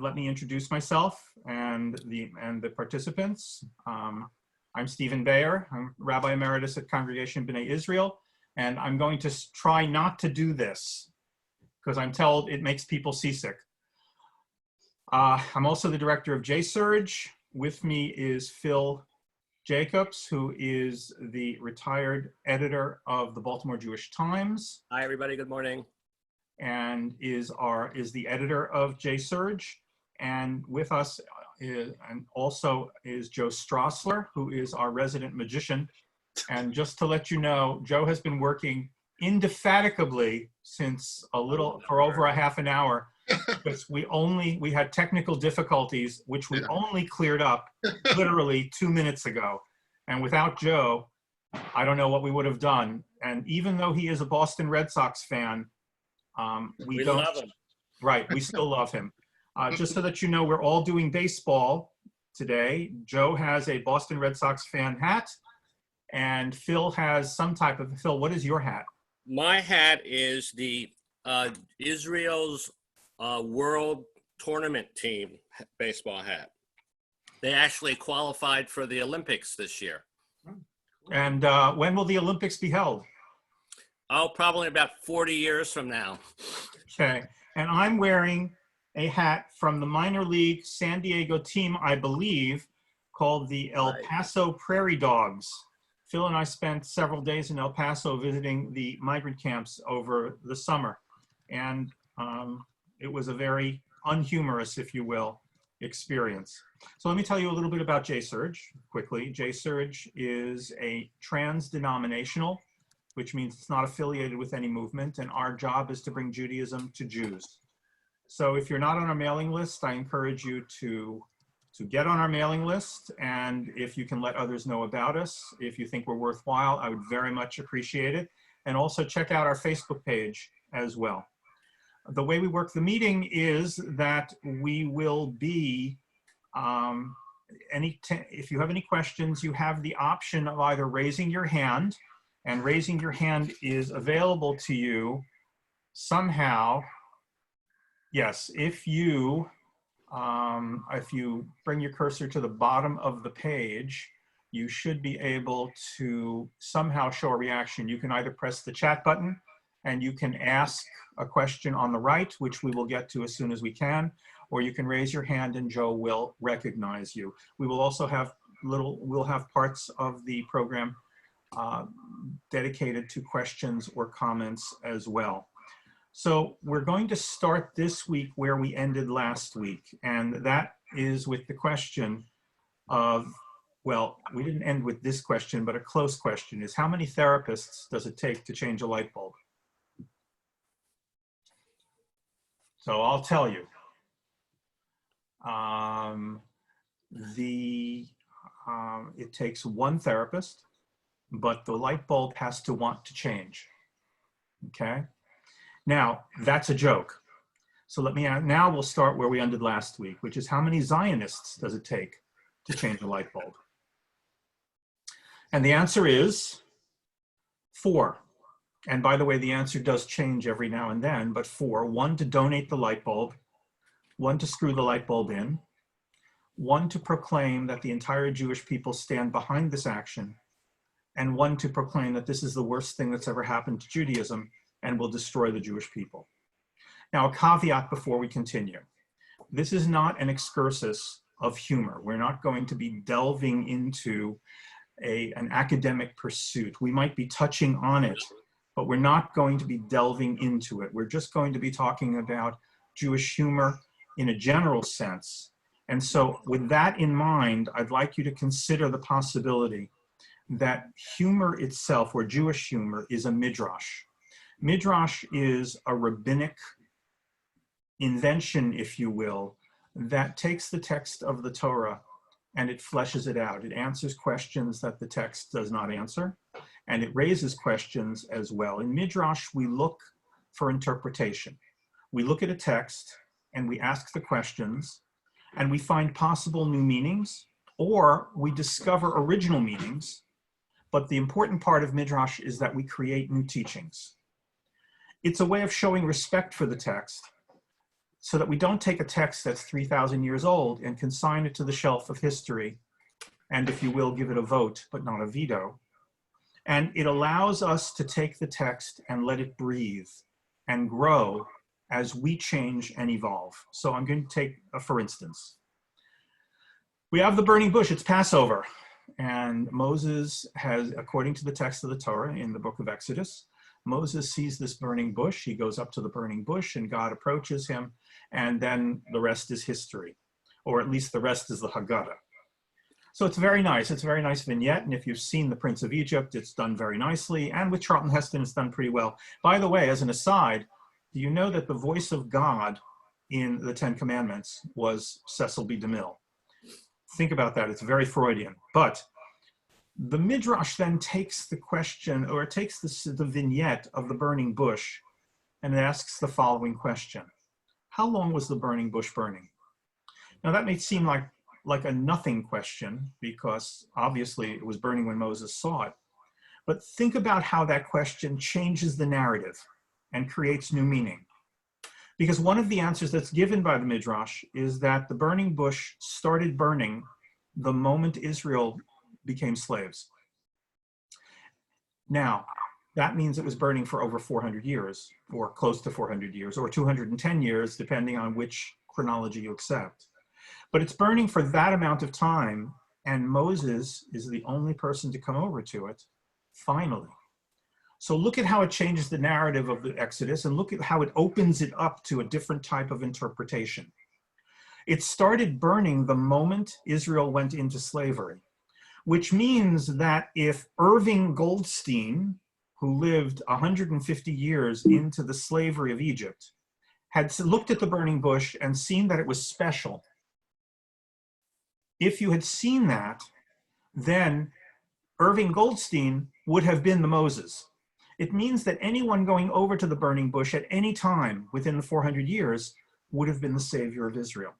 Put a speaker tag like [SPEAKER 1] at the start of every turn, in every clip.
[SPEAKER 1] Let me introduce myself and the participants. I'm Stephen Bayer. I'm Rabbi Emeritus at Congregation B'nai Israel, and I'm going to try not to do this because I'm told it makes people seasick. I'm also the director of JSurge. With me is Phil Jacobs, who is the retired editor of the Baltimore Jewish Times.
[SPEAKER 2] Hi, everybody. Good morning.
[SPEAKER 1] And is the editor of JSurge. And with us also is Joe Strassler, who is our resident magician. And just to let you know, Joe has been working indefatigably for over a half an hour, because we had technical difficulties, which we only cleared up literally 2 minutes ago. And without Joe, I don't know what we would have done. And even though he is a Boston Red Sox fan, we don't love him. Right, we still love him. Just so that you know, we're all doing baseball today. Joe has a Boston Red Sox fan hat, and Phil has some type of, Phil, what is your hat?
[SPEAKER 2] My hat is the Israel's World Tournament Team baseball hat. They actually qualified for the Olympics this year.
[SPEAKER 1] And when will the Olympics be held?
[SPEAKER 2] Oh, probably about 40 years from now.
[SPEAKER 1] Okay, and I'm wearing a hat from the minor league San Diego team, I believe, called the El Paso Prairie Dogs. Phil and I spent several days in El Paso visiting the migrant camps over the summer. And it was a very unhumorous, if you will, experience. So let me tell you a little bit about JSurge quickly. JSurge is a trans-denominational, which means it's not affiliated with any movement, and our job is to bring Judaism to Jews. So if you're not on our mailing list, I encourage you to get on our mailing list, and if you can let others know about us, if you think we're worthwhile, I would very much appreciate it. And also check out our Facebook page as well. The way we work the meeting is that we will be, if you have any questions, you have the option of either raising your hand, and raising your hand is available to you somehow. Yes, if you bring your cursor to the bottom of the page, you should be able to somehow show a reaction. You can either press the chat button and you can ask a question on the right, which we will get to as soon as we can, or you can raise your hand and Joe will recognize you. We will also have we'll have parts of the program dedicated to questions or comments as well. So we're going to start this week where we ended last week, and that is with the question of, well, we didn't end with this question, but a close question is, how many therapists does it take to change a light bulb? So I'll tell you. It takes one therapist, but the light bulb has to want to change, okay? Now, that's a joke. So now we'll start where we ended last week, which is how many Zionists does it take to change a light bulb? And the answer is 4. And by the way, the answer does change every now and then, but 4. 1 to donate the light bulb, 1 to screw the light bulb in, 1 to proclaim that the entire Jewish people stand behind this action, and 1 to proclaim that this is the worst thing that's ever happened to Judaism and will destroy the Jewish people. Now, a caveat before we continue. This is not an excursus of humor. We're not going to be delving into an academic pursuit. We might be touching on it, but we're not going to be delving into it. We're just going to be talking about Jewish humor in a general sense. And so with that in mind, I'd like you to consider the possibility that humor itself, or Jewish humor, is a midrash. Midrash is a rabbinic invention, if you will, that takes the text of the Torah and it fleshes it out. It answers questions that the text does not answer, and it raises questions as well. In Midrash, we look for interpretation. We look at a text and we ask the questions, and we find possible new meanings, or we discover original meanings. But the important part of Midrash is that we create new teachings. It's a way of showing respect for the text, so that we don't take a text that's 3,000 years old and consign it to the shelf of history, and if you will, give it a vote, but not a veto. And it allows us to take the text and let it breathe and grow as we change and evolve. So I'm going to take, for instance, we have the burning bush, it's Passover. And Moses has, according to the text of the Torah in the book of Exodus, Moses sees this burning bush. He goes up to the burning bush and God approaches him. And then the rest is history, or at least the rest is the Haggadah. So it's very nice. It's a very nice vignette. And if you've seen The Prince of Egypt, it's done very nicely. And with Charlton Heston, it's done pretty well. By the way, as an aside, do you know that the voice of God in the Ten Commandments was Cecil B. DeMille? Think about that. It's very Freudian. But the Midrash then takes the question, or it takes the vignette of the burning bush, and it asks the following question. How long was the burning bush burning? Now that may seem like a nothing question, because obviously it was burning when Moses saw it. But think about how that question changes the narrative and creates new meaning. Because one of the answers that's given by the Midrash is that the burning bush started burning the moment Israel became slaves. Now, that means it was burning for over 400 years, or close to 400 years, or 210 years, depending on which chronology you accept. But it's burning for that amount of time, and Moses is the only person to come over to it, finally. So look at how it changes the narrative of the Exodus, and look at how it opens it up to a different type of interpretation. It started burning the moment Israel went into slavery, which means that if Irving Goldstein, who lived 150 years into the slavery of Egypt, had looked at the burning bush and seen that it was special, if you had seen that, then Irving Goldstein would have been the Moses. It means that anyone going over to the burning bush at any time within the 400 years would have been the savior of Israel.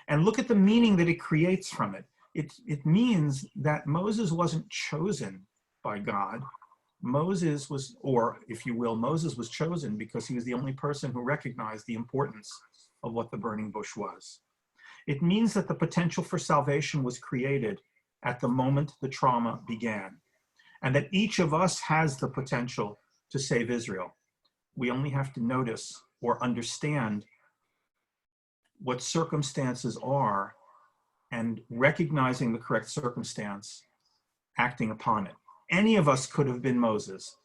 [SPEAKER 1] And look at the meaning that it creates from it. It means that Moses wasn't chosen by God. Moses was, or if you will, Moses was chosen because he was the only person who recognized the importance of what the burning bush was. It means that the potential for salvation was created at the moment the trauma began, and that each of us has the potential to save Israel. We only have to notice or understand what circumstances are and recognizing the correct circumstance, acting upon it. Any of us could have been Moses.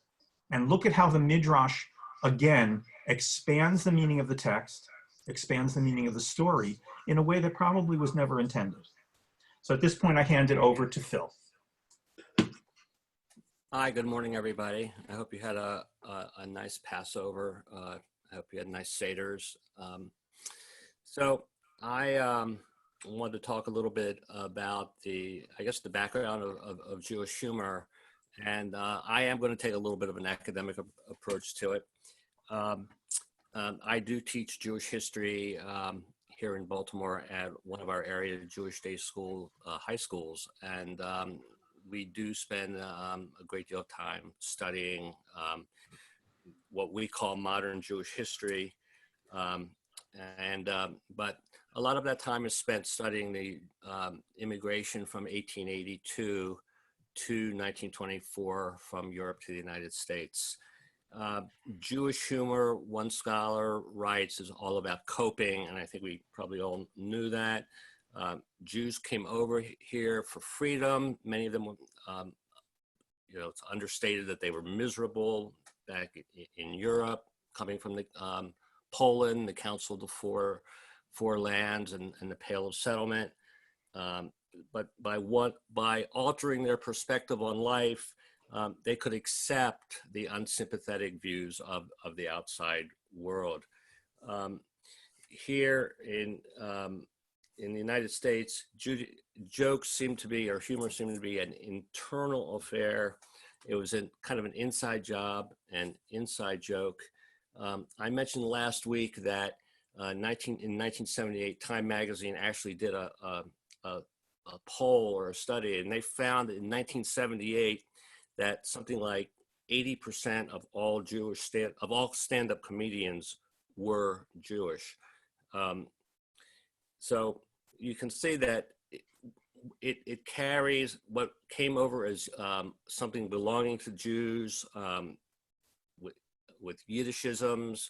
[SPEAKER 1] And look at how the Midrash, again, expands the meaning of the text, expands the meaning of the story in a way that probably was never intended. So at this point, I hand it over to Phil.
[SPEAKER 2] Hi, good morning, everybody. I hope you had a nice Passover. I hope you had nice Seders. So I wanted to talk a little bit about the background of Jewish humor, and I am going to take a little bit of an academic approach to it. I do teach Jewish history here in Baltimore at one of our area Jewish day school high schools, and we do spend a great deal of time studying what we call modern Jewish history, but a lot of that time is spent studying the immigration from 1882 to 1924 from Europe to the United States. Jewish humor, one scholar writes, is all about coping, and I think we probably all knew that. Jews came over here for freedom. Many of them, it's understated that they were miserable back in Europe, coming from the Poland, the Council of the Four Lands, and the Pale of Settlement. But by altering their perspective on life, they could accept the unsympathetic views of the outside world. Here in the United States, jokes seem to be, or humor seemed to be, an internal affair. It was kind of an inside job, an inside joke. I mentioned last week that in 1978, Time Magazine actually did a poll or a study, and they found in 1978 that something like 80% of all stand-up comedians were Jewish. So you can see that it carries what came over as something belonging to Jews with Yiddishisms,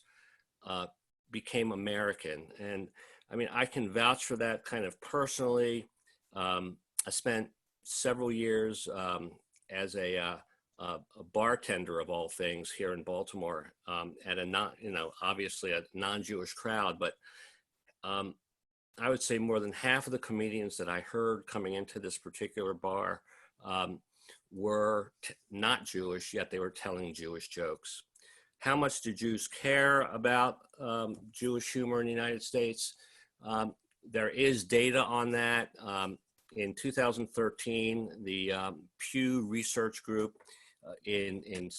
[SPEAKER 2] became American. And I mean, I can vouch for that kind of personally. I spent several years as a bartender of all things here in Baltimore at a obviously a non-Jewish crowd, but I would say more than half of the comedians that I heard coming into this particular bar were not Jewish, yet they were telling Jewish jokes. How much do Jews care about Jewish humor in the United States? There is data on that. In 2013, the Pew Research Group, in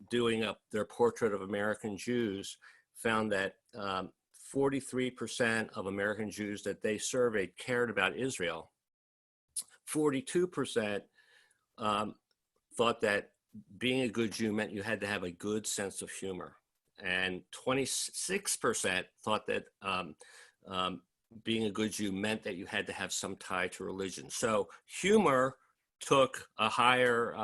[SPEAKER 2] doing up their portrait of American Jews, found that 43% of American Jews that they surveyed cared about Israel. 42% thought that being a good Jew meant you had to have a good sense of humor. And 26% thought that being a good Jew meant that you had to have some tie to religion. So humor took a higher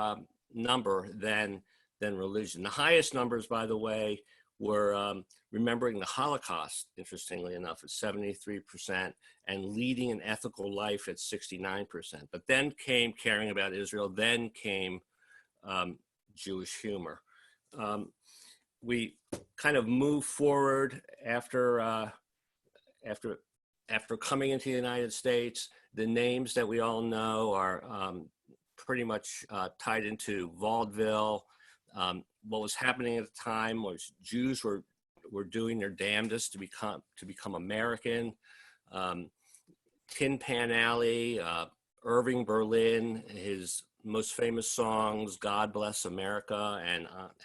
[SPEAKER 2] number than religion. The highest numbers, by the way, were remembering the Holocaust, interestingly enough, at 73%, and leading an ethical life at 69%. But then came caring about Israel, then came Jewish humor. We kind of move forward after coming into the United States. The names that we all know are pretty much tied into vaudeville. What was happening at the time was Jews were doing their damnedest to become American. Tin Pan Alley, Irving Berlin, his most famous songs, "God Bless America"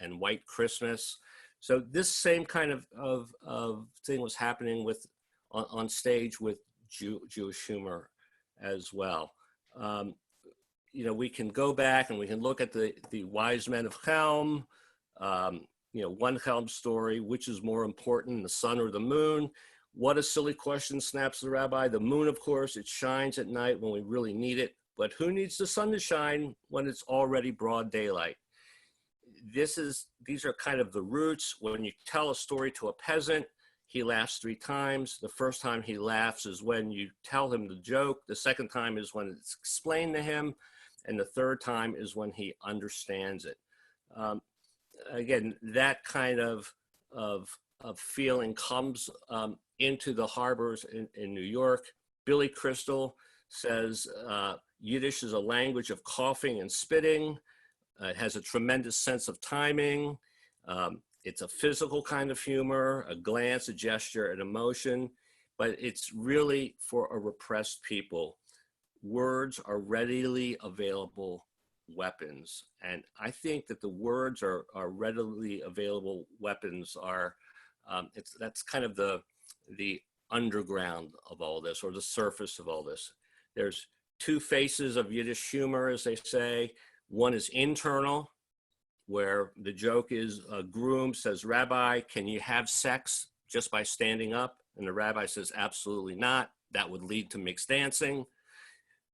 [SPEAKER 2] and "White Christmas." So this same kind of thing was happening on stage with Jewish humor as well. We can go back and we can look at the wise men of Chelm, one Chelm story, which is more important, the sun or the moon? What a silly question, snaps the rabbi. The moon, of course, it shines at night when we really need it, but who needs the sun to shine when it's already broad daylight? These are kind of the roots. When you tell a story to a peasant, he laughs 3 times. The first time he laughs is when you tell him the joke. The second time is when it's explained to him. And the third time is when he understands it. Again, that kind of feeling comes into the harbors in New York. Billy Crystal says Yiddish is a language of coughing and spitting. It has a tremendous sense of timing. It's a physical kind of humor, a glance, a gesture, an emotion, but it's really for a repressed people. Words are readily available weapons. And I think that the words are readily available weapons are, that's kind of the underground of all this, or the surface of all this. There's 2 faces of Yiddish humor, as they say. One is internal, where the joke is a groom says, "Rabbi, can you have sex just by standing up?" And the rabbi says, "Absolutely not. That would lead to mixed dancing."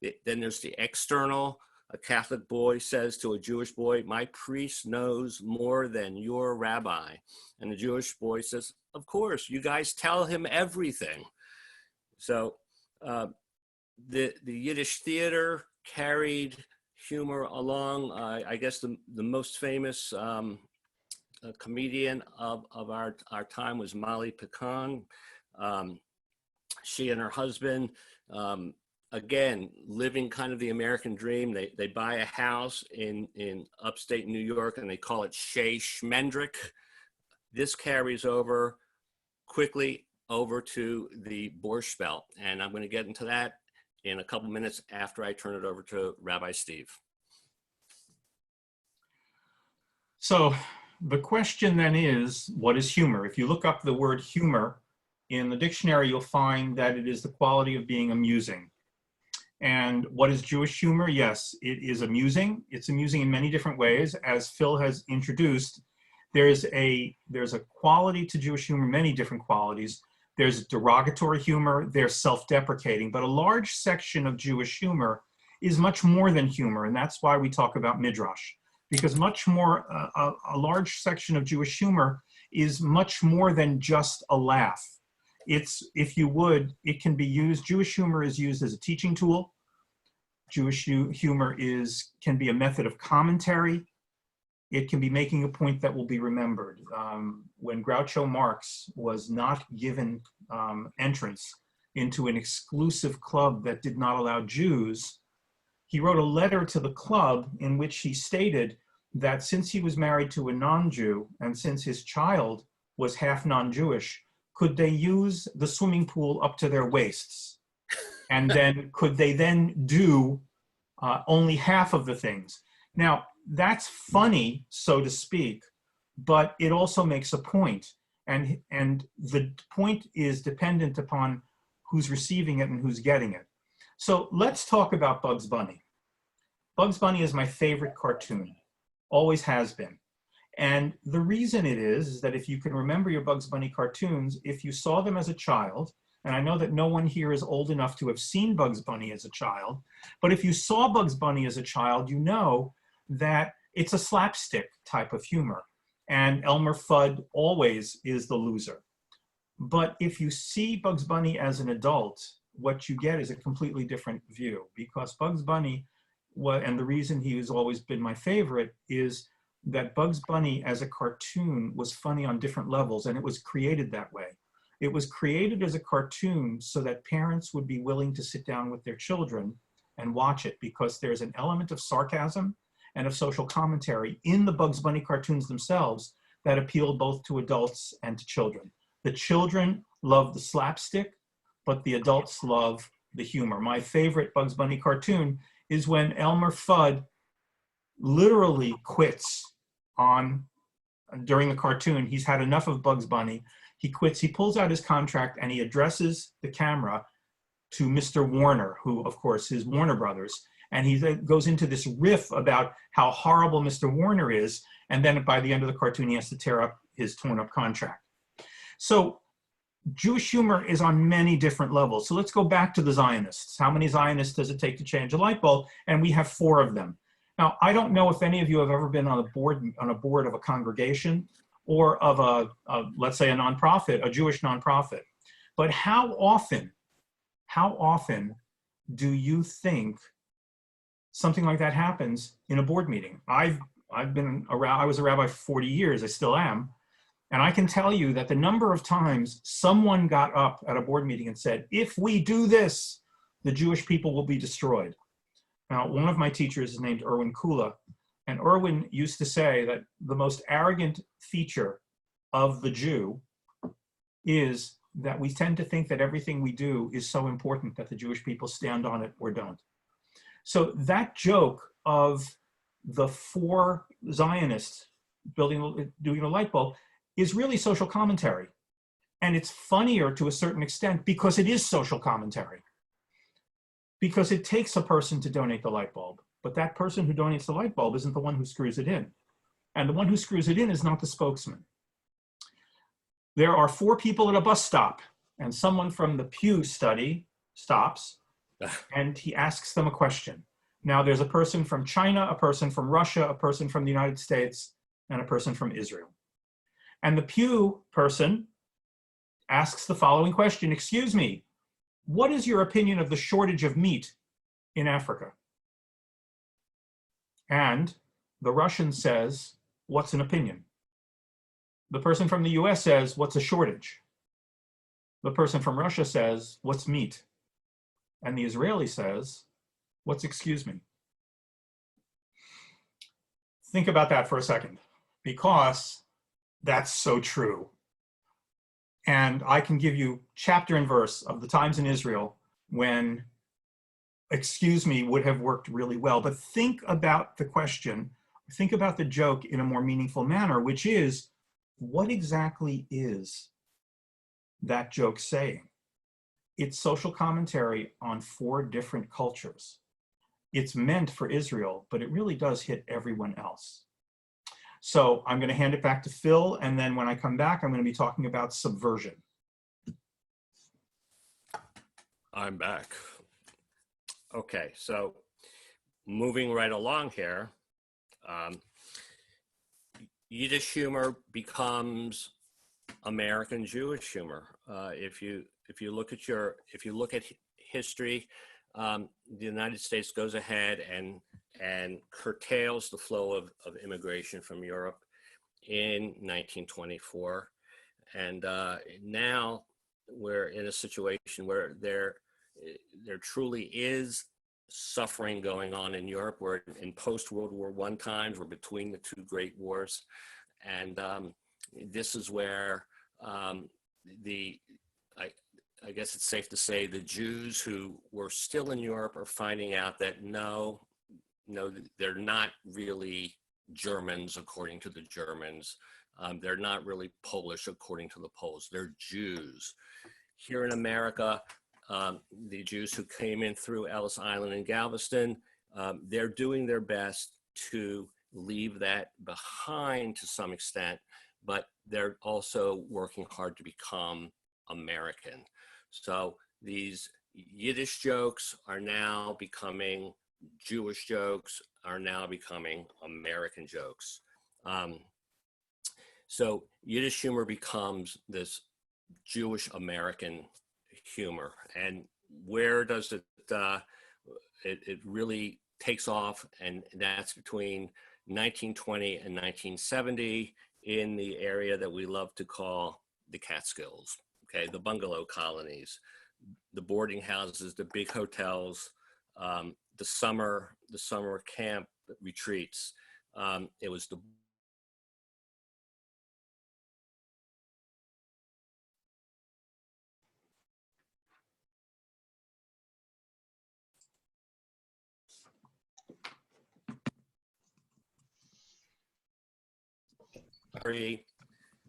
[SPEAKER 2] Then there's the external. A Catholic boy says to a Jewish boy, "My priest knows more than your rabbi." And the Jewish boy says, "Of course, you guys tell him everything." So the Yiddish theater carried humor along. I guess the most famous comedian of our time was Molly Picon. She and her husband, again, living kind of the American dream. They buy a house in upstate New York and they call it Shea Schmendrick. This carries over quickly over to the Borscht Belt. And I'm going to get into that in a couple minutes after I turn it over to Rabbi Steve.
[SPEAKER 1] So the question then is, what is humor? If you look up the word humor in the dictionary, you'll find that it is the quality of being amusing. And what is Jewish humor? Yes, it is amusing. It's amusing in many different ways. As Phil has introduced, there's a quality to Jewish humor, many different qualities, There's derogatory humor, there's self-deprecating, but a large section of Jewish humor is much more than humor, and that's why we talk about midrash, because much more, a large section of Jewish humor is much more than just a laugh. It's, if you would, it can be used, Jewish humor is used as a teaching tool. Jewish humor can be a method of commentary. It can be making a point that will be remembered. When Groucho Marx was not given entrance into an exclusive club that did not allow Jews, he wrote a letter to the club in which he stated that since he was married to a non-Jew and since his child was half non-Jewish, could they use the swimming pool up to their waists? And then could they then do only half of the things? Now, that's funny, so to speak, but it also makes a point. And the point is dependent upon who's receiving it and who's getting it. So let's talk about Bugs Bunny. Bugs Bunny is my favorite cartoon, always has been. And the reason it is that if you can remember your Bugs Bunny cartoons, if you saw them as a child, and I know that no one here is old enough to have seen Bugs Bunny as a child, but if you saw Bugs Bunny as a child, you know that it's a slapstick type of humor. And Elmer Fudd always is the loser. But if you see Bugs Bunny as an adult, what you get is a completely different view, because Bugs Bunny, and the reason he has always been my favorite is that Bugs Bunny as a cartoon was funny on different levels, and it was created that way. It was created as a cartoon so that parents would be willing to sit down with their children and watch it, because there's an element of sarcasm and of social commentary in the Bugs Bunny cartoons themselves that appeal both to adults and to children. The children love the slapstick, but the adults love the humor. My favorite Bugs Bunny cartoon is when Elmer Fudd literally quits during the cartoon. He's had enough of Bugs Bunny. He quits, he pulls out his contract, and he addresses the camera to Mr. Warner, who of course is Warner Brothers. And he then goes into this riff about how horrible Mr. Warner is. And then by the end of the cartoon, he has to tear up his torn up contract. So Jewish humor is on many different levels. So let's go back to the Zionists. How many Zionists does it take to change a light bulb? And we have 4 of them. Now, I don't know if any of you have ever been on a board of a congregation or of let's say a nonprofit, a Jewish nonprofit. But how often do you think something like that happens in a board meeting? I was a rabbi for 40 years, I still am. And I can tell you that the number of times someone got up at a board meeting and said, if we do this, the Jewish people will be destroyed. Now, one of my teachers is named Erwin Kula, and Erwin used to say that the most arrogant feature of the Jew is that we tend to think that everything we do is so important that the Jewish people stand on it or don't. So that joke of the 4 Zionists doing a light bulb is really social commentary. And it's funnier to a certain extent because it is social commentary. Because it takes a person to donate the light bulb, but that person who donates the light bulb isn't the one who screws it in. And the one who screws it in is not the spokesman. There are 4 people at a bus stop, and someone from the Pew study stops, and he asks them a question. Now, there's a person from China, a person from Russia, a person from the United States, and a person from Israel. And the Pew person asks the following question: excuse me, what is your opinion of the shortage of meat in Africa? And the Russian says, what's an opinion? The person from the US says, what's a shortage? The person from Russia says, what's meat? And the Israeli says, what's excuse me? Think about that for a second, because that's so true. And I can give you chapter and verse of the times in Israel when excuse me would have worked really well. But think about the question, think about the joke in a more meaningful manner, which is, what exactly is that joke saying? It's social commentary on 4 different cultures. It's meant for Israel, but it really does hit everyone else. So I'm going to hand it back to Phil, and then when I come back, I'm going to be talking about subversion.
[SPEAKER 2] I'm back. Okay, so moving right along here, um, Yiddish humor becomes American Jewish humor. If you look at history, the United States goes ahead and curtails the flow of immigration from Europe in 1924, and now we're in a situation where there truly is suffering going on in Europe. We're in post-World War I times. We're between the two great wars, and this is where the I guess it's safe to say the Jews who were still in Europe are finding out that no, they're not really Germans according to the Germans. They're not really Polish according to the Poles. They're Jews. Here in America, the Jews who came in through Ellis Island and Galveston, they're doing their best to leave that behind to some extent, but they're also working hard to become American. So these Yiddish jokes are now becoming Jewish jokes, are now becoming American jokes. So Yiddish humor becomes this Jewish American humor, and where does it really takes off, and that's between 1920 and 1970 in the area that we love to call the Catskills. Okay, the bungalow colonies, the boarding houses, the big hotels, the summer camp retreats. It was the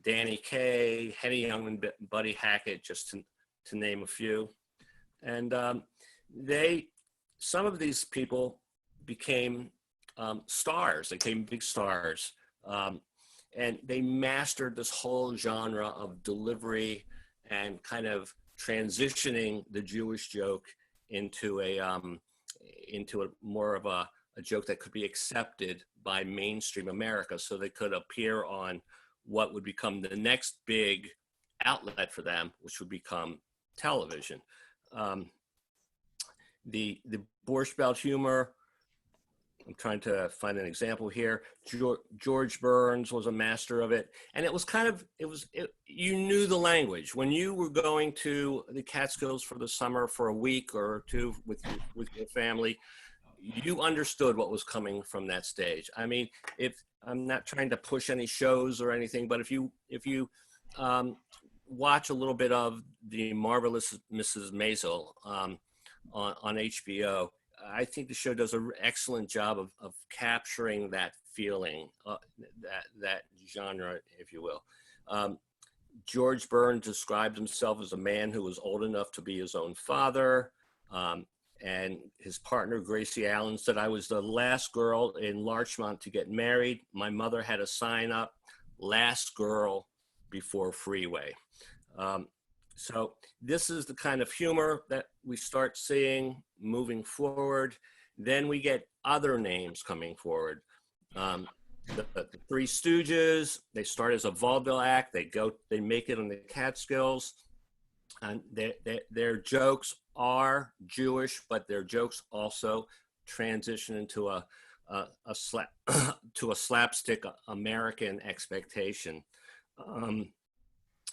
[SPEAKER 2] Danny Kaye, Henny Youngman, Buddy Hackett, just to name a few. And some of these people became stars. They became big stars. And they mastered this whole genre of delivery and kind of transitioning the Jewish joke into a more of a joke that could be accepted by mainstream America, so they could appear on what would become the next big outlet for them, which would become television. The Borscht Belt humor, I'm trying to find an example here. George Burns was a master of it. And it was you knew the language. When you were going to the Catskills for the summer for a week or two with your family, you understood what was coming from that stage. I mean, if I'm not trying to push any shows or anything, but if you watch a little bit of The Marvelous Mrs. Maisel on HBO, I think the show does an excellent job of capturing that feeling, that genre, if you will. George Burns described himself as a man who was old enough to be his own father. And his partner, Gracie Allen, said, "I was the last girl in Larchmont to get married. My mother had a sign up, 'Last girl before freeway.'" So this is the kind of humor that we start seeing moving forward. Then we get other names coming forward. The Three Stooges, they start as a vaudeville act. They make it on the Catskills. And their jokes are Jewish, but their jokes also transition into a slapstick American expectation.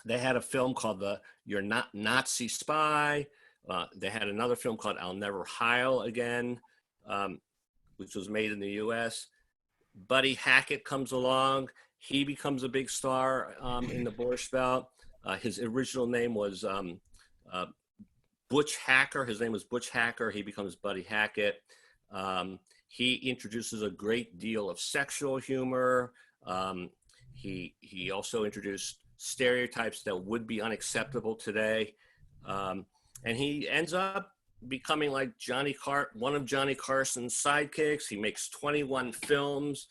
[SPEAKER 2] They had a film called You're Not Nazi Spy. They had another film called I'll Never Heil Again, which was made in the US. Buddy Hackett comes along. He becomes a big star in the Borscht Belt. His original name was Butch Hacker. His name was Butch Hacker. He becomes Buddy Hackett. He introduces a great deal of sexual humor. He also introduced stereotypes that would be unacceptable today. And he ends up becoming like one of Johnny Carson's sidekicks. He makes 21 films.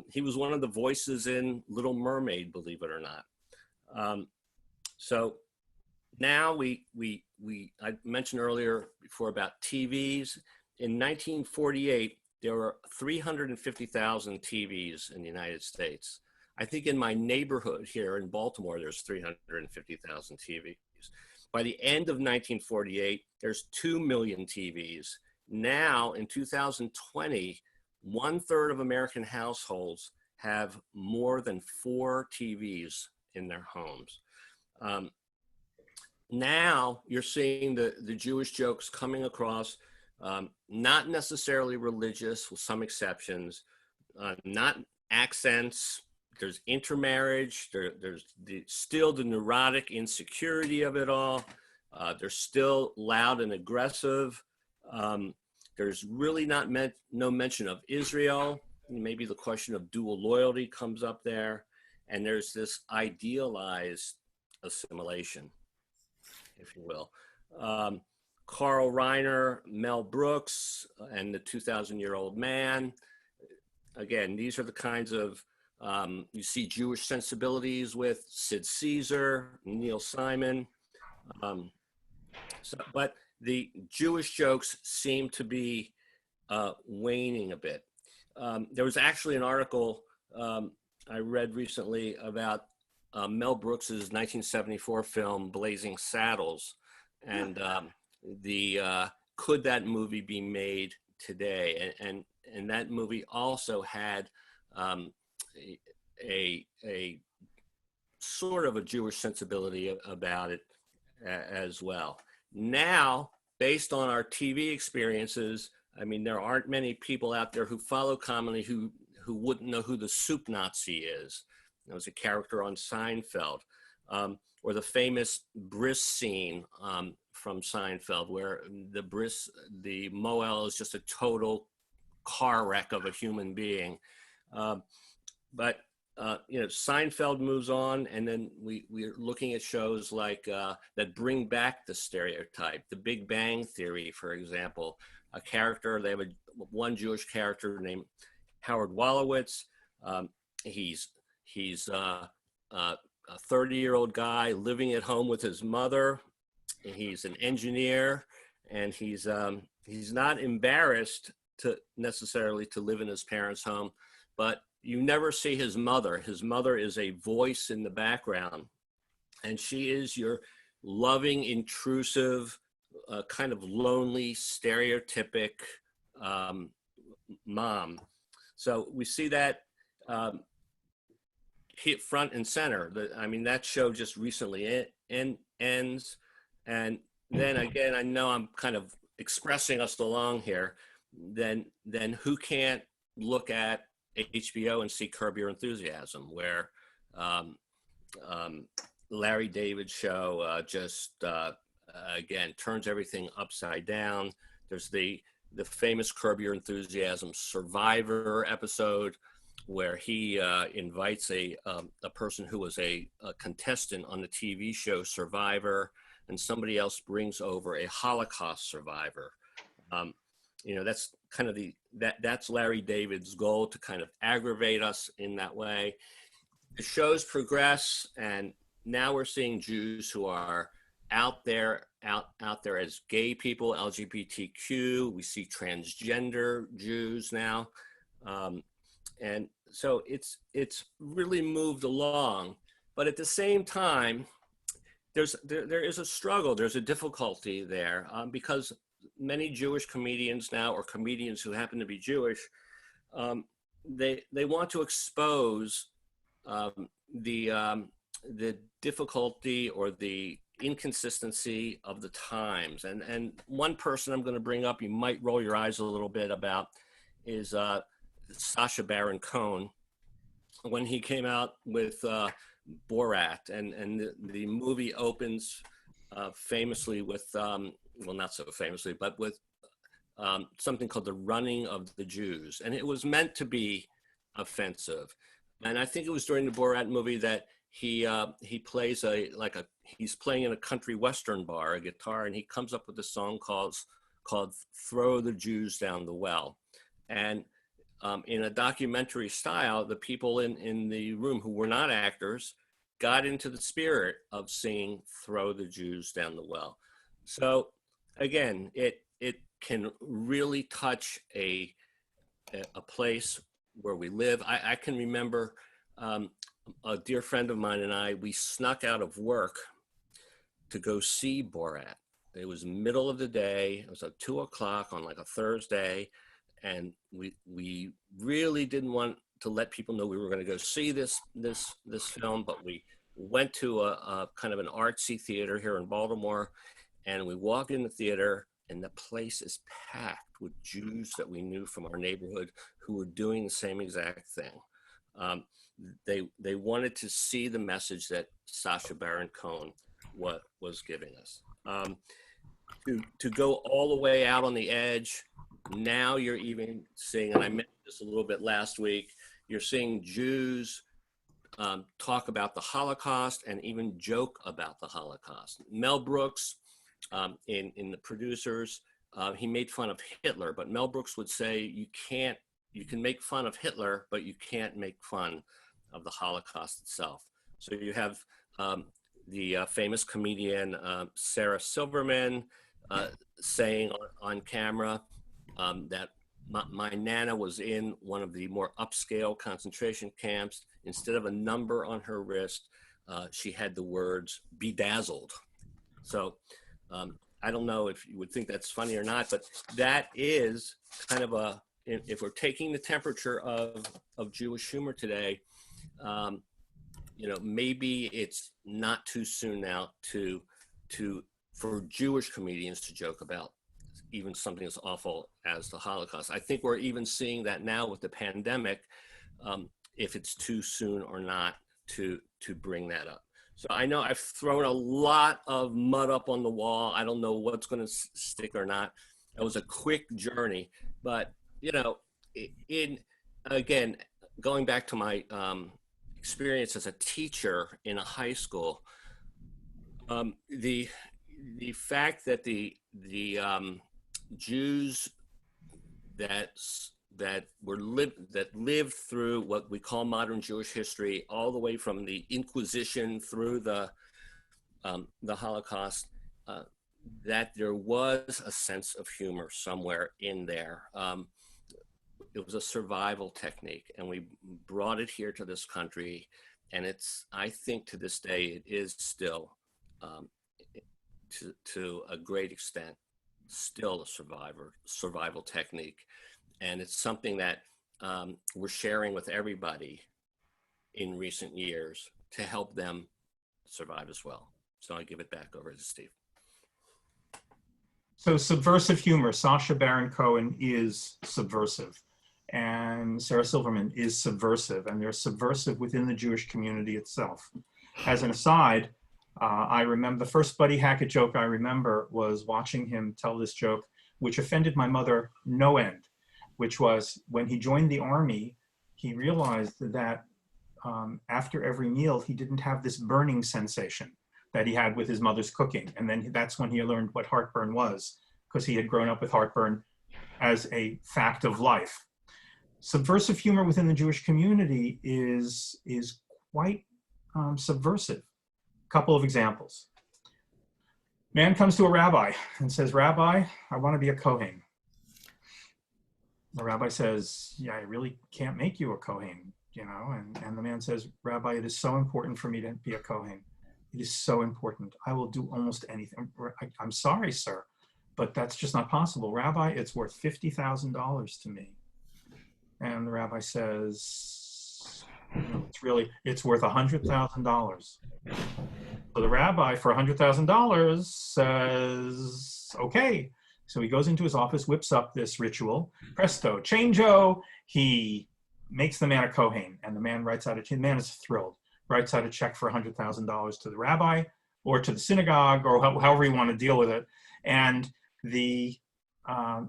[SPEAKER 2] He was one of the voices in Little Mermaid, believe it or not. So now we I mentioned earlier before about TVs. In 1948, there were 350,000 TVs in the United States. I think in my neighborhood here in Baltimore, there's 350,000 TVs. By the end of 1948, there's 2 million TVs. Now, in 2020, 1/3 of American households have more than 4 TVs in their homes. Now you're seeing the Jewish jokes coming across, not necessarily religious, with some exceptions, not accents. There's intermarriage. There's still the neurotic insecurity of it all. They're still loud and aggressive. There's really no mention of Israel. Maybe the question of dual loyalty comes up there. And there's this idealized assimilation, if you will. Carl Reiner, Mel Brooks, and the 2,000-Year-Old Man. Again, these are the kinds of, you see Jewish sensibilities with Sid Caesar, Neil Simon. But the Jewish jokes seem to be waning a bit. There was actually an article I read recently about Mel Brooks's 1974 film Blazing Saddles, and could that movie be made today? And that movie also had a sort of a Jewish sensibility about it as well. Now, based on our TV experiences, I mean, there aren't many people out there who follow comedy who wouldn't know who the soup Nazi is. It was a character on Seinfeld, or the famous bris scene from Seinfeld, where the Moel is just a total car wreck of a human being. But Seinfeld moves on, and then we're looking at shows like that bring back the stereotype. The Big Bang Theory, for example, they have one Jewish character named Howard Wolowitz. He's a 30-year-old guy living at home with his mother. He's an engineer, and he's not embarrassed to necessarily to live in his parents' home, but you never see his mother. His mother is a voice in the background, and she is your loving, intrusive, kind of lonely, stereotypic mom. So we see that hit front and center. That show just recently ends. And then again, I know I'm kind of expressing us along here. Then who can't look at HBO and see Curb Your Enthusiasm, where Larry David's show again turns everything upside down. There's the famous Curb Your Enthusiasm Survivor episode, where he invites a person who was a contestant on the TV show Survivor, and somebody else brings over a Holocaust survivor. That's kind of that's Larry David's goal, to kind of aggravate us in that way. The shows progress, and now we're seeing Jews who are out there as gay people, LGBTQ. We see transgender Jews now. And so it's really moved along, but at the same time, there is a struggle. There's a difficulty there because many Jewish comedians now, or comedians who happen to be Jewish, they want to expose the difficulty or the inconsistency of the times. And one person I'm going to bring up, you might roll your eyes a little bit about, is Sacha Baron Cohen, when he came out with Borat, and the movie opens famously with, well, not so famously, but with something called the running of the Jews. And it was meant to be offensive. And I think it was during the Borat movie that he plays he's playing in a country western bar, a guitar, and he comes up with a song called Throw the Jews Down the Well. And in a documentary style, the people in the room who were not actors got into the spirit of singing Throw the Jews Down the Well. So again, it can really touch a place where we live. I can remember a dear friend of mine and I, we snuck out of work to go see Borat. It was middle of the day. It was at 2 o'clock on like a Thursday. And we really didn't want to let people know we were going to go see this film, but we went to a kind of an artsy theater here in Baltimore, and we walked in the theater, and the place is packed with Jews that we knew from our neighborhood who were doing the same exact thing. They wanted to see the message that Sacha Baron Cohen was giving us. To go all the way out on the edge, now you're even seeing, and I mentioned this a little bit last week, you're seeing Jews talk about the Holocaust and even joke about the Holocaust. Mel Brooks, in the producers, he made fun of Hitler, but Mel Brooks would say you can make fun of Hitler, but you can't make fun of the Holocaust itself. So you have the famous comedian Sarah Silverman saying on camera that my Nana was in one of the more upscale concentration camps. Instead of a number on her wrist, she had the words "bedazzled." So I don't know if you would think that's funny or not, but that is kind of if we're taking the temperature of Jewish humor today, maybe it's not too soon now for Jewish comedians to joke about even something as awful as the Holocaust. I think we're even seeing that now with the pandemic, if it's too soon or not to bring that up. So I know I've thrown a lot of mud up on the wall. I don't know what's going to stick or not. It was a quick journey, but again, going back to my experience as a teacher in a high school, the fact that the Jews that lived through what we call modern Jewish history, all the way from the Inquisition through the Holocaust, that there was a sense of humor somewhere in there. It was a survival technique, and we brought it here to this country, and I think to this day, it is still, to a great extent, still a survival technique. And it's something that we're sharing with everybody in recent years to help them survive as well. So I give it back over to Steve.
[SPEAKER 1] So subversive humor, Sacha Baron Cohen is subversive, and Sarah Silverman is subversive, and they're subversive within the Jewish community itself. As an aside, I remember the first Buddy Hackett joke I remember was watching him tell this joke, which offended my mother no end, which was when he joined the army, he realized that after every meal, he didn't have this burning sensation that he had with his mother's cooking. And then that's when he learned what heartburn was, because he had grown up with heartburn as a fact of life. Subversive humor within the Jewish community is quite subversive. Couple of examples. Man comes to a rabbi and says, "Rabbi, I want to be a Kohen." The rabbi says, "Yeah, I really can't make you a Kohen, and the man says, "Rabbi, it is so important for me to be a Kohen. It is so important. I will do almost anything. I'm sorry, sir, but that's just not possible. Rabbi, it's worth $50,000 to me." And the rabbi says, it's worth $100,000. So the rabbi, for $100,000, says, okay. So he goes into his office, whips up this ritual, presto, change-o. He makes the man a Kohen, and the man the man is thrilled, writes out a check for $100,000 to the rabbi or to the synagogue, or however you want to deal with it. And the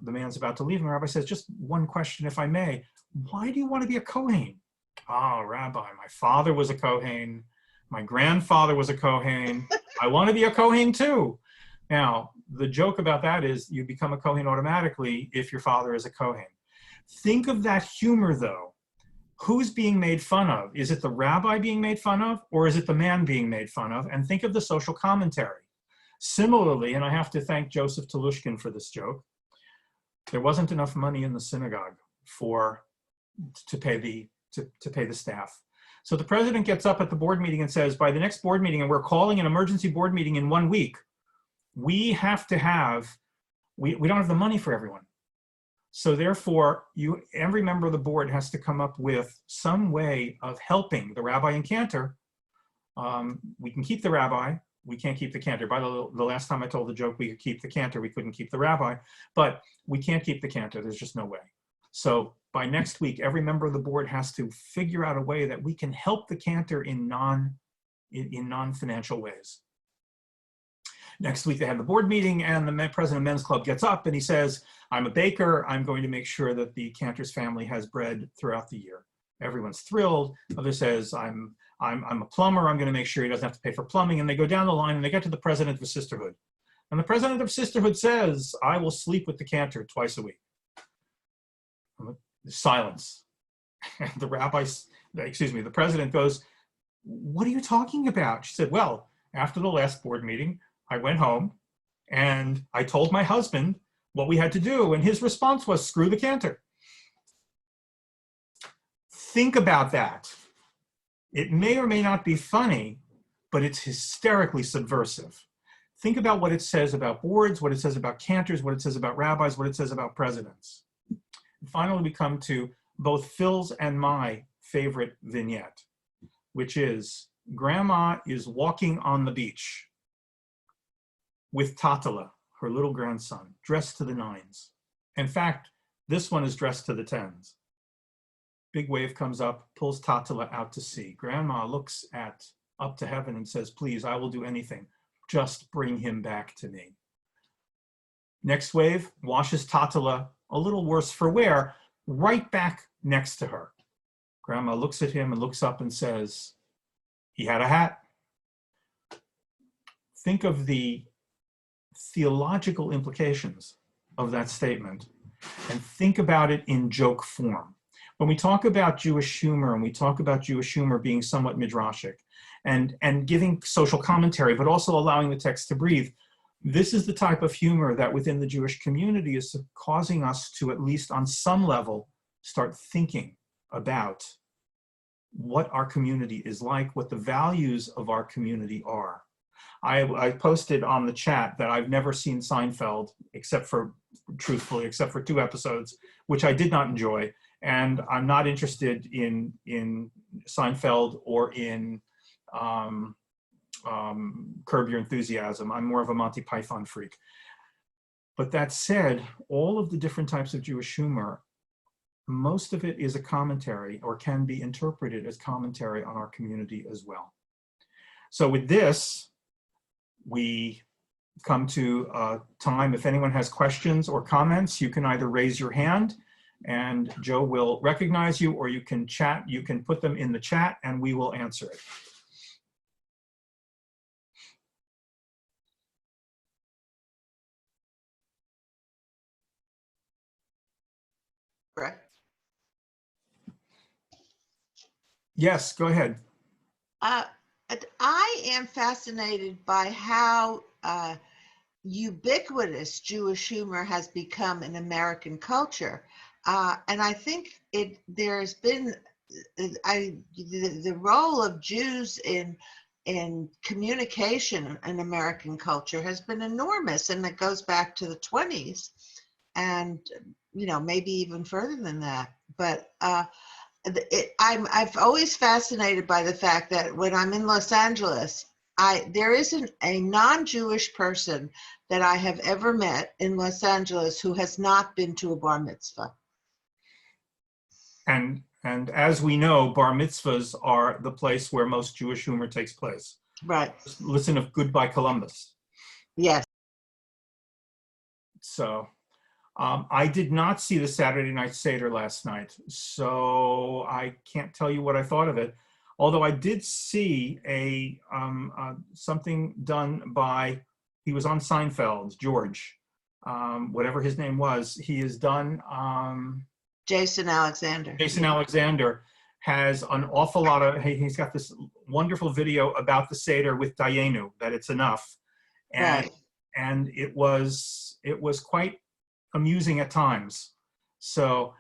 [SPEAKER 1] man's about to leave, and the rabbi says, "Just one question, if I may. Why do you want to be a Kohen?" "Oh, Rabbi, my father was a Kohen. My grandfather was a Kohen. I want to be a Kohen too." Now, the joke about that is you become a Kohen automatically if your father is a Kohen. Think of that humor, though. Who's being made fun of? Is it the rabbi being made fun of, or is it the man being made fun of? And think of the social commentary. Similarly, and I have to thank Joseph Telushkin for this joke, there wasn't enough money in the synagogue to pay the staff. So the president gets up at the board meeting and says, by the next board meeting, and we're calling an emergency board meeting in 1 week, we don't have the money for everyone. So therefore, every member of the board has to come up with some way of helping the rabbi and cantor. We can keep the rabbi, we can't keep the cantor. By the last time I told the joke, we could keep the cantor, we couldn't keep the rabbi, but we can't keep the cantor, there's just no way. So by next week, every member of the board has to figure out a way that we can help the cantor in non-financial ways. Next week, they have the board meeting, and the president of Men's Club gets up and he says, I'm a baker. I'm going to make sure that the cantor's family has bread throughout the year. Everyone's thrilled. Other says, I'm a plumber. I'm going to make sure he doesn't have to pay for plumbing. And they go down the line and they get to the president of sisterhood. And the president of sisterhood says, I will sleep with the cantor twice a week. Silence. And the president goes, what are you talking about? She said, well, after the last board meeting, I went home and I told my husband what we had to do. And his response was, screw the cantor. Think about that. It may or may not be funny, but it's hysterically subversive. Think about what it says about boards, what it says about cantors, what it says about rabbis, what it says about presidents. And finally, we come to both Phil's and my favorite vignette, which is Grandma is walking on the beach with Tatala, her little grandson, dressed to the nines. In fact, this one is dressed to the tens. Big wave comes up, pulls Tatala out to sea. Grandma looks up to heaven and says, please, I will do anything. Just bring him back to me. Next wave washes Tatala, a little worse for wear, right back next to her. Grandma looks at him and looks up and says, he had a hat. Think of the theological implications of that statement and think about it in joke form. When we talk about Jewish humor, and we talk about Jewish humor being somewhat midrashic and giving social commentary, but also allowing the text to breathe, this is the type of humor that within the Jewish community is causing us to, at least on some level, start thinking about what our community is like, what the values of our community are. I posted on the chat that I've never seen Seinfeld, truthfully, except for 2 episodes, which I did not enjoy. And I'm not interested in Seinfeld or in Curb Your Enthusiasm. I'm more of a Monty Python freak. But that said, all of the different types of Jewish humor, most of it is a commentary or can be interpreted as commentary on our community as well. So with this, we come to a time, if anyone has questions or comments, you can either raise your hand and Joe will recognize you, or you can chat, you can put them in the chat and we will answer it.
[SPEAKER 3] Right.
[SPEAKER 1] Yes, go ahead.
[SPEAKER 3] I am fascinated by how ubiquitous Jewish humor has become in American culture. And I think there's been the role of Jews in communication in American culture has been enormous, and it goes back to the 20s, and maybe even further than that. But I've always fascinated by the fact that when I'm in Los Angeles, there isn't a non-Jewish person that I have ever met in Los Angeles who has not been to a bar mitzvah.
[SPEAKER 1] And as we know, bar mitzvahs are the place where most Jewish humor takes place.
[SPEAKER 3] Right.
[SPEAKER 1] Listen of Goodbye Columbus.
[SPEAKER 3] Yes.
[SPEAKER 1] So I did not see the Saturday Night Seder last night, so I can't tell you what I thought of it. Although I did see something done by, he was on Seinfeld, George, whatever his name was. He has done.
[SPEAKER 3] Jason Alexander.
[SPEAKER 1] Jason Alexander has an awful lot of, he's got this wonderful video about the Seder with Dayenu, that it's enough. and
[SPEAKER 3] Right.
[SPEAKER 1] and it was quite amusing at times. So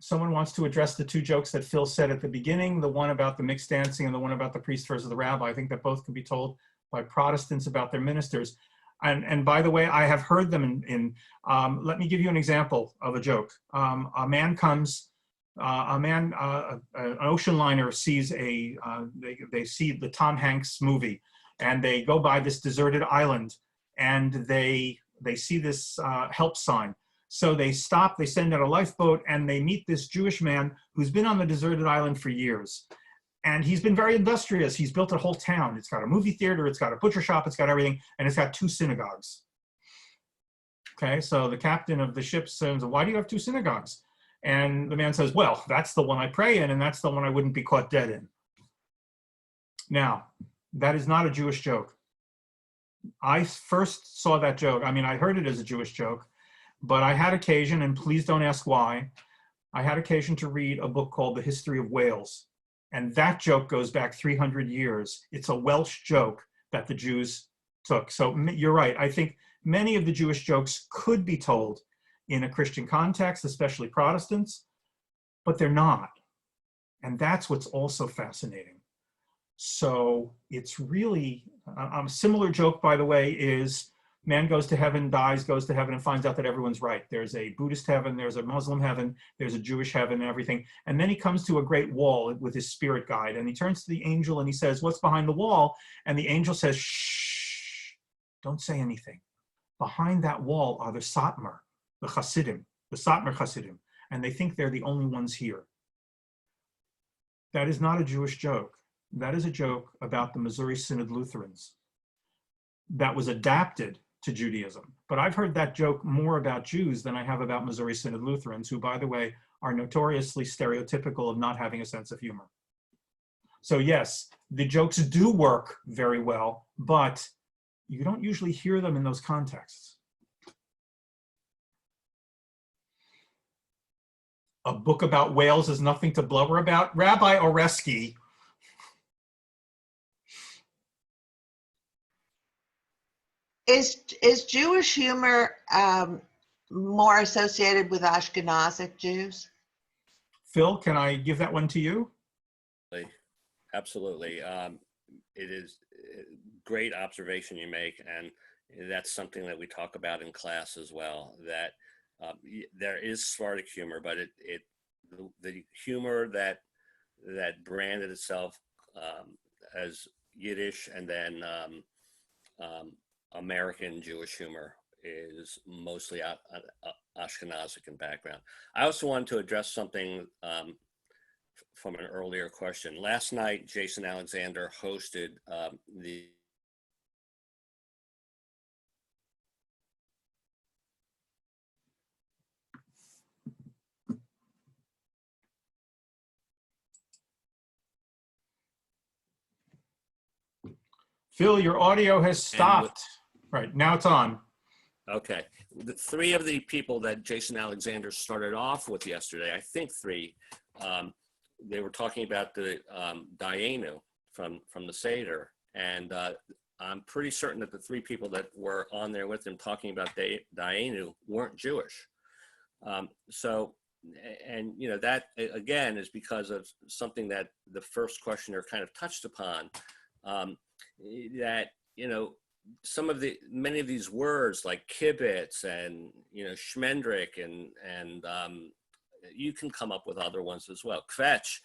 [SPEAKER 1] someone wants to address the two jokes that Phil said at the beginning, the one about the mixed dancing and the one about the priest versus the rabbi. I think that both can be told by Protestants about their ministers. And by the way, I have heard them let me give you an example of a joke. A man comes, an ocean liner sees they see the Tom Hanks movie, and they go by this deserted island, and they see this help sign. So they stop, they send out a lifeboat, and they meet this Jewish man who's been on the deserted island for years. And he's been very industrious. He's built a whole town. It's got a movie theater, it's got a butcher shop, it's got everything, and it's got 2 synagogues. Okay, so the captain of the ship says, why do you have 2 synagogues? And the man says, well, that's the one I pray in, and that's the one I wouldn't be caught dead in. Now, that is not a Jewish joke. I first saw that joke. I mean, I heard it as a Jewish joke, but I had occasion, and please don't ask why, I had occasion to read a book called The History of Wales. And that joke goes back 300 years. It's a Welsh joke that the Jews took. So you're right. I think many of the Jewish jokes could be told in a Christian context, especially Protestants, but they're not. And that's what's also fascinating. So it's really, a similar joke, by the way, is man goes to heaven, dies, goes to heaven, and finds out that everyone's right. There's a Buddhist heaven, there's a Muslim heaven, there's a Jewish heaven, and everything. And then he comes to a great wall with his spirit guide, and he turns to the angel and he says, what's behind the wall? And the angel says, shh, don't say anything. Behind that wall are the Satmar, the Hasidim, the Satmar Hasidim, and they think they're the only ones here. That is not a Jewish joke. That is a joke about the Missouri Synod Lutherans that was adapted to Judaism. But I've heard that joke more about Jews than I have about Missouri Synod Lutherans, who, by the way, are notoriously stereotypical of not having a sense of humor. So yes, the jokes do work very well, but you don't usually hear them in those contexts. A book about whales is nothing to blubber about. Rabbi Oresky.
[SPEAKER 3] Is Jewish humor more associated with Ashkenazic Jews?
[SPEAKER 1] Phil, can I give that one to you?
[SPEAKER 2] Absolutely. It is a great observation you make, and that's something that we talk about in class as well, that there is Sephardic humor, but the humor that branded itself as Yiddish and then American Jewish humor is mostly Ashkenazic in background. I also wanted to address something from an earlier question. Last night, Jason Alexander hosted the
[SPEAKER 1] Phil, your audio has stopped. Right, now it's on. Okay.
[SPEAKER 2] The 3 of the people that Jason Alexander started off with yesterday, I think 3, they were talking about the Dayenu from the Seder. And I'm pretty certain that the 3 people that were on there with him talking about Dayenu weren't Jewish. So, and you know, that again is because of something that the first questioner kind of touched upon, that, you know, many of these words like kibbutz and, you know, shmendrik and you can come up with other ones as well. Kvetch,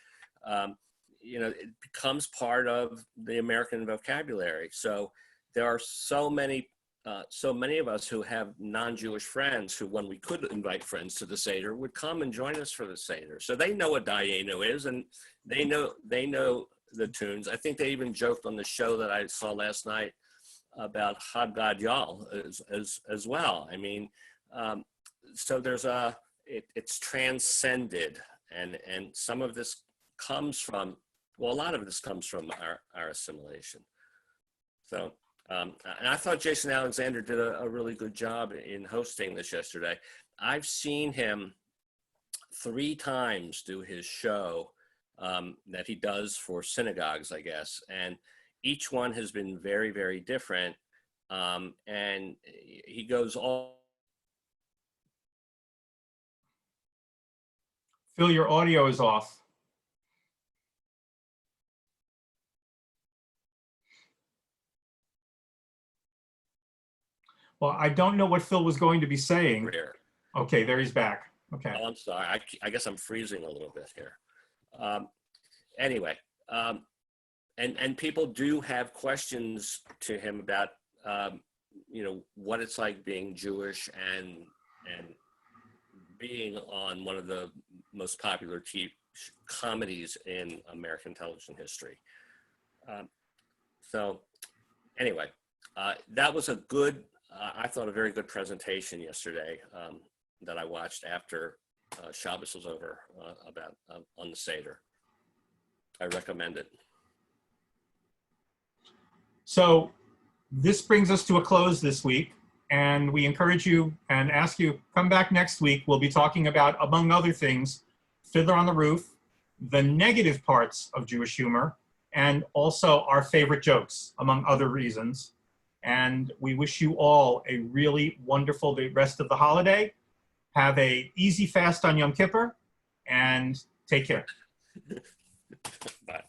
[SPEAKER 2] you know, it becomes part of the American vocabulary. So there are so many of us who have non-Jewish friends who, when we could invite friends to the Seder, would come and join us for the Seder. So they know what Dayenu is, and they know the tunes. I think they even joked on the show that I saw last night about Chad Gadol as well. I mean, so there's it's transcended, and some of this comes from, well, a lot of this comes from our assimilation. So, and I thought Jason Alexander did a really good job in hosting this yesterday. I've seen him 3 times do his show that he does for synagogues, I guess, and each one has been very, very different. And he goes all.
[SPEAKER 1] Phil, your audio is off. Well, I don't know what Phil was going to be saying.
[SPEAKER 2] Career.
[SPEAKER 1] Okay, there he's back. Okay.
[SPEAKER 2] Oh, I'm sorry. I guess I'm freezing a little bit here. Anyway, and people do have questions to him about what it's like being Jewish and being on one of the most popular comedies in American television history. So anyway, that was a good, I thought a very good presentation yesterday that I watched after Shabbos was over about on the Seder. I recommend it.
[SPEAKER 1] So this brings us to a close this week, and we encourage you and ask you, come back next week. We'll be talking about, among other things, Fiddler on the Roof, the negative parts of Jewish humor, and also our favorite jokes, among other reasons. And we wish you all a really wonderful rest of the holiday. Have a easy fast on Yom Kippur, and take care.
[SPEAKER 2] Bye.